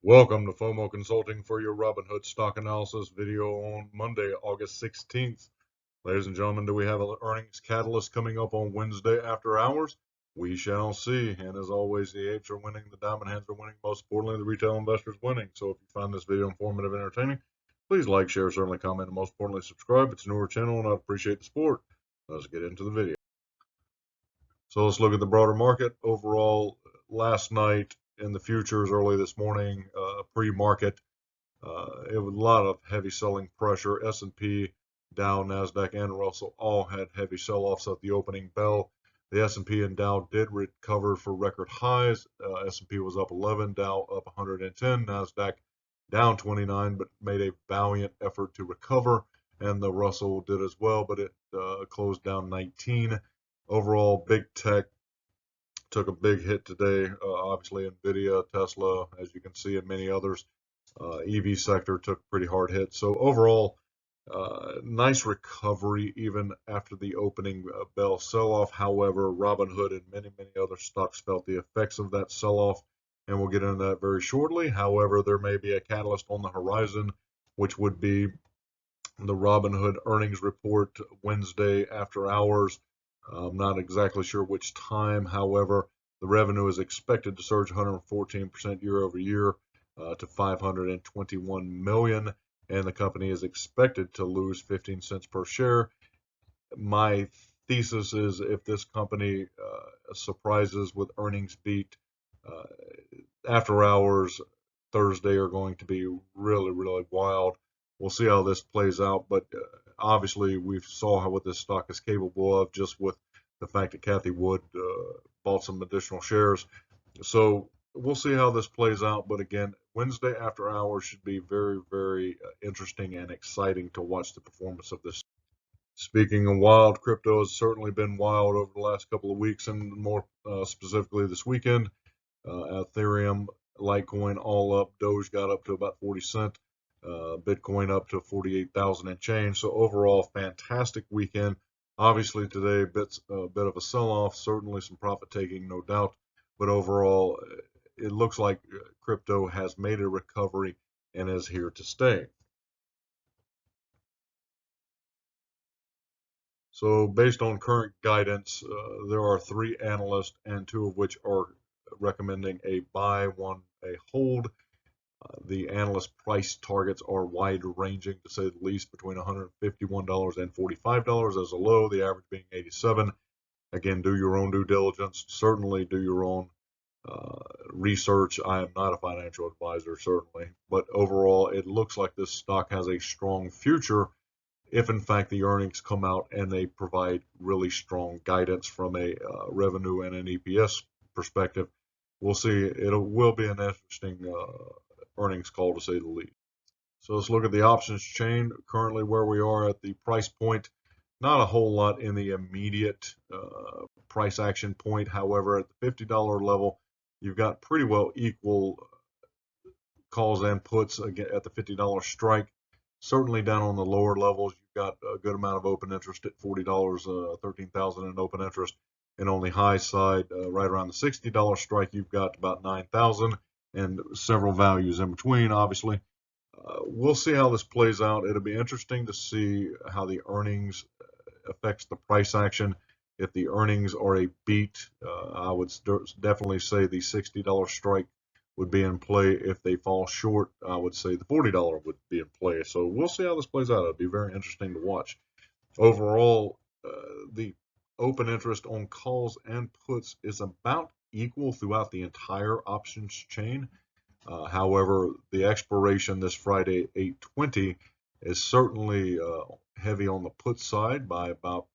Welcome to Fomo Consulting for your Robinhood stock analysis video on Monday, August 16th. Ladies and gentlemen, do we have an earnings catalyst coming up on Wednesday after hours? We shall see. And as always, the apes are winning, the diamond hands are winning, most importantly, the retail investors winning. So if you find this video informative and entertaining, please like, share, certainly comment, and most importantly, subscribe. It's a newer channel and I appreciate the support. Let's get into the video. So let's look at the broader market. Overall, last night in the futures, early this morning, pre-market, it was a lot of heavy selling pressure. S&P, Dow, Nasdaq, and Russell all had heavy sell-offs at the opening bell. The S&P and Dow did recover for record highs. S&P was up 11, Dow up 110, Nasdaq down 29, but made a valiant effort to recover. And the Russell did as well, but it closed down 19. Overall, big tech took a big hit today. Obviously, Nvidia, Tesla, as you can see, and many others. EV sector took a pretty hard hit. So overall, nice recovery even after the opening bell sell-off. However, Robinhood and many other stocks felt the effects of that sell-off, and we'll get into that very shortly. However, there may be a catalyst on the horizon, which would be the Robinhood earnings report Wednesday after hours. I'm not exactly sure which time. However, the revenue is expected to surge 114% year over year to 521 million, and the company is expected to lose 15 cents per share. My thesis is if this company surprises with earnings beat, after hours Thursday are going to be really wild. We'll see how this plays out, but obviously we saw what this stock is capable of just with the fact that Cathie Wood bought some additional shares. So we'll see how this plays out. But again, Wednesday after hours should be very interesting and exciting to watch the performance of this. Speaking of wild, crypto has certainly been wild over the last couple of weeks and more specifically this weekend. Ethereum, Litecoin all up. Doge got up to about 40 cents. Bitcoin up to 48,000 and change. So overall, fantastic weekend. Obviously today, a bit of a sell-off, certainly some profit taking, no doubt. But overall, it looks like crypto has made a recovery and is here to stay. So based on current guidance, there are 3 analysts and 2 of which are recommending a buy, 1 a hold. The analyst price targets are wide ranging, to say the least, between $151 and $45 as a low, the average being 87. Again, do your own due diligence. Certainly do your own research. I am not a financial advisor, certainly. But overall, it looks like this stock has a strong future if, in fact, the earnings come out and they provide really strong guidance from a revenue and an EPS perspective. We'll see. It will be an interesting earnings call, to say the least. So let's look at the options chain. Currently where we are at the price point, not a whole lot in the immediate price action point. However, at the $50 level, you've got pretty well equal calls and puts again at the $50 strike. Certainly down on the lower levels, you've got a good amount of open interest at $40, 13,000 in open interest. And on the high side, right around the $60 strike, you've got about 9,000 and several values in between, obviously. We'll see how this plays out. It'll be interesting to see how the earnings affects the price action. If the earnings are a beat, I would definitely say the $60 strike would be in play. If they fall short, I would say the $40 would be in play. So we'll see how this plays out. It'll be very interesting to watch. Overall, the open interest on calls and puts is about equal throughout the entire options chain. However, the expiration this Friday, 8/20, is certainly heavy on the put side by about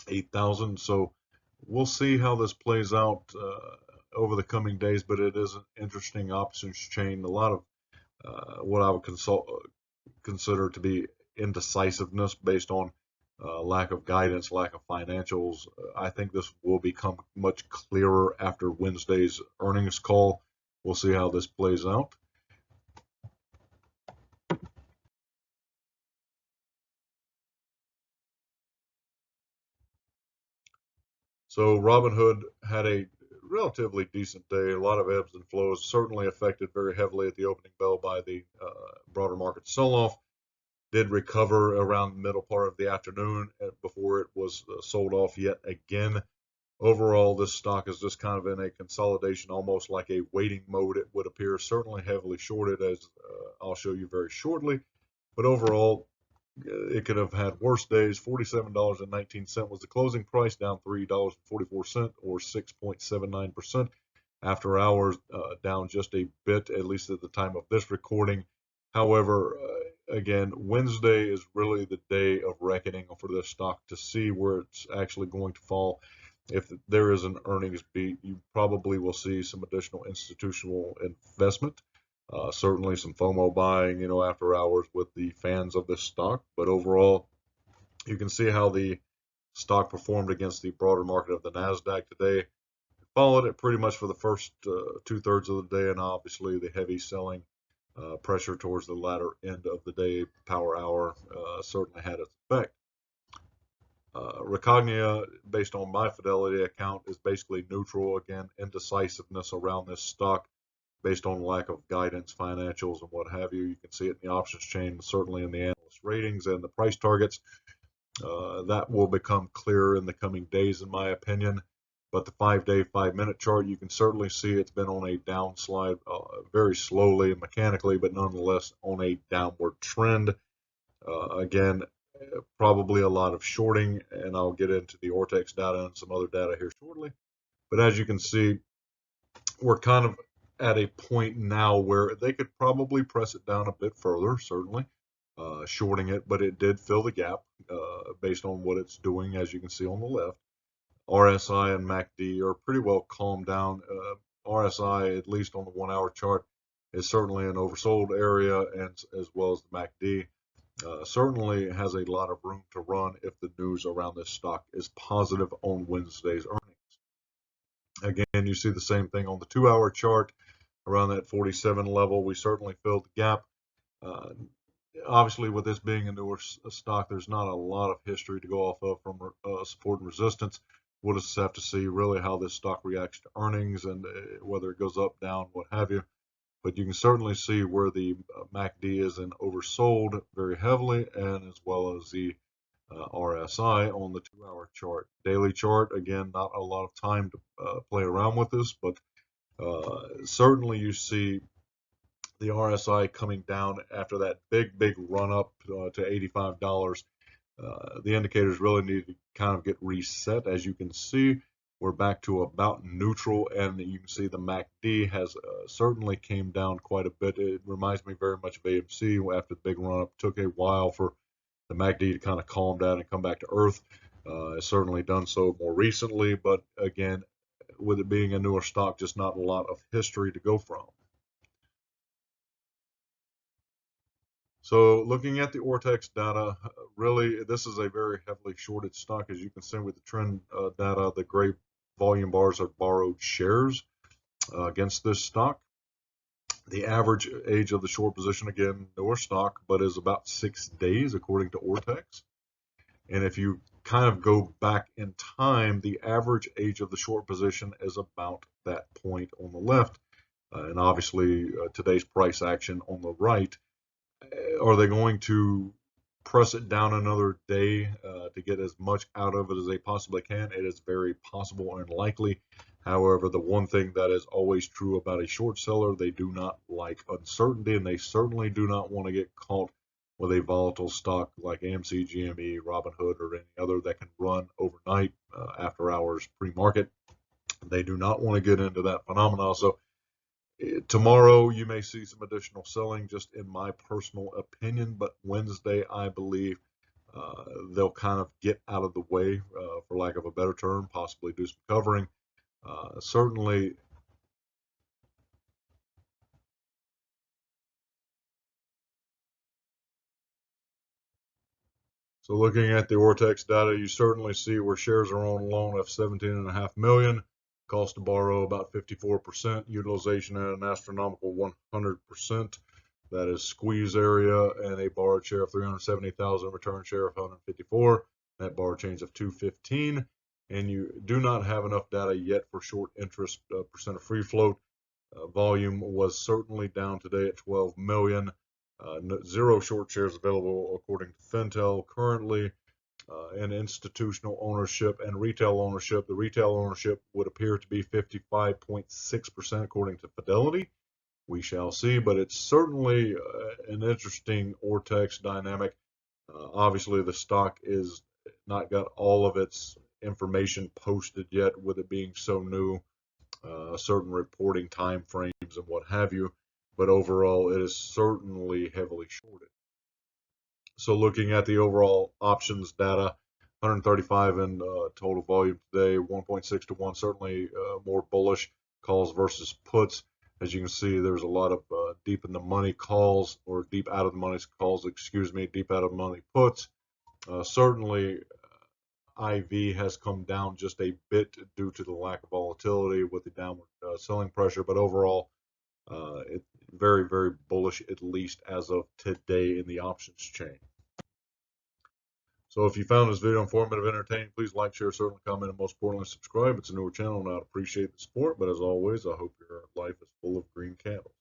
8,000. So we'll see how this plays out over the coming days, but it is an interesting options chain. A lot of what I would consider to be indecisiveness based on lack of guidance, lack of financials. I think this will become much clearer after Wednesday's earnings call. We'll see how this plays out. So Robinhood had a relatively decent day. A lot of ebbs and flows, certainly affected very heavily at the opening bell by the broader market sell-off. Did recover around the middle part of the afternoon before it was sold off yet again. Overall, this stock is just kind of in a consolidation, almost like a waiting mode, it would appear. Certainly heavily shorted, as I'll show you very shortly. But overall, it could have had worse days. $47.19 was the closing price, down $3.44 or 6.79%. After hours, down just a bit, at least at the time of this recording. However, again, Wednesday is really the day of reckoning for this stock to see where it's actually going to fall. If there is an earnings beat, you probably will see some additional institutional investment. Certainly some FOMO buying, after hours with the fans of this stock. But overall, you can see how the stock performed against the broader market of the NASDAQ today. Followed it pretty much for the first 2/3 of the day, and obviously the heavy selling pressure towards the latter end of the day, power hour, certainly had its effect. Recognia, based on my Fidelity account, is basically neutral. Again, indecisiveness around this stock based on lack of guidance, financials, and what have you. You can see it in the options chain, certainly in the analyst ratings and the price targets. That will become clearer in the coming days, in my opinion. But the 5-day, 5-minute chart, you can certainly see it's been on a downslide very slowly and mechanically, but nonetheless on a downward trend. Again, probably a lot of shorting, and I'll get into the Ortex data and some other data here shortly. But as you can see, we're kind of at a point now where they could probably press it down a bit further, certainly, shorting it, but it did fill the gap based on what it's doing, as you can see on the left. RSI and MACD are pretty well calmed down. RSI, at least on the 1-hour chart, is certainly an oversold area, and as well as the MACD. Certainly has a lot of room to run if the news around this stock is positive on Wednesday's earnings. Again, you see the same thing on the 2-hour chart around that 47 level. We certainly filled the gap. Obviously, with this being a newer stock, there's not a lot of history to go off of from support and resistance. We'll just have to see really how this stock reacts to earnings and whether it goes up, down, what have you. But you can certainly see where the MACD is in oversold very heavily, and as well as the RSI on the 2-hour chart. Daily chart, again, not a lot of time to play around with this, but certainly you see the RSI coming down after that big run up to $85. The indicators really need to kind of get reset. As you can see, we're back to about neutral, and you can see the MACD has certainly came down quite a bit. It reminds me very much of AMC after the big run up. It took a while for the MACD to kind of calm down and come back to earth. It's certainly done so more recently, but again, with it being a newer stock, just not a lot of history to go from. So looking at the Ortex data, really this is a very heavily shorted stock. As you can see with the trend data, the gray volume bars are borrowed shares against this stock. The average age of the short position, again, newer stock, but is about 6 days according to Ortex. And if you kind of go back in time, the average age of the short position is about that point on the left. And obviously today's price action on the right. Are they going to press it down another day to get as much out of it as they possibly can? It is very possible and likely. However, the one thing that is always true about a short seller, they do not like uncertainty, and they certainly do not want to get caught with a volatile stock like AMC, GME, Robinhood, or any other that can run overnight after hours pre-market. They do not want to get into that phenomenon. So tomorrow you may see some additional selling, just in my personal opinion, but Wednesday I believe they'll kind of get out of the way, for lack of a better term, possibly do some covering. Certainly so looking at the Ortex data, you certainly see where shares are on loan of 17.5 million, cost to borrow about 54%, utilization at an astronomical 100%. That is squeeze area, and a borrowed share of 370,000, return share of 154, net borrow change of 215. and you do not have enough data yet for short interest percent of free float. Volume was certainly down today at 12 million. Zero short shares available according to Fintel currently. And institutional ownership and retail ownership. The retail ownership would appear to be 55.6% according to Fidelity. We shall see, but it's certainly an interesting Ortex dynamic. Obviously, the stock is not got all of its information posted yet, with it being so new, certain reporting time frames and what have you. But overall, it is certainly heavily shorted. So looking at the overall options data, 135 in total volume today, 1.6 to 1, certainly more bullish calls versus puts. As you can see, there's a lot of deep in the money calls, or deep out of the money calls, excuse me, deep out of the money puts. Certainly, IV has come down just a bit due to the lack of volatility with the downward selling pressure, but overall, it's very, very bullish, at least as of today in the options chain. So if you found this video informative, entertaining, please like, share, certainly comment, and most importantly, subscribe. It's a newer channel, and I'd appreciate the support. But as always, I hope your life is full of green candles.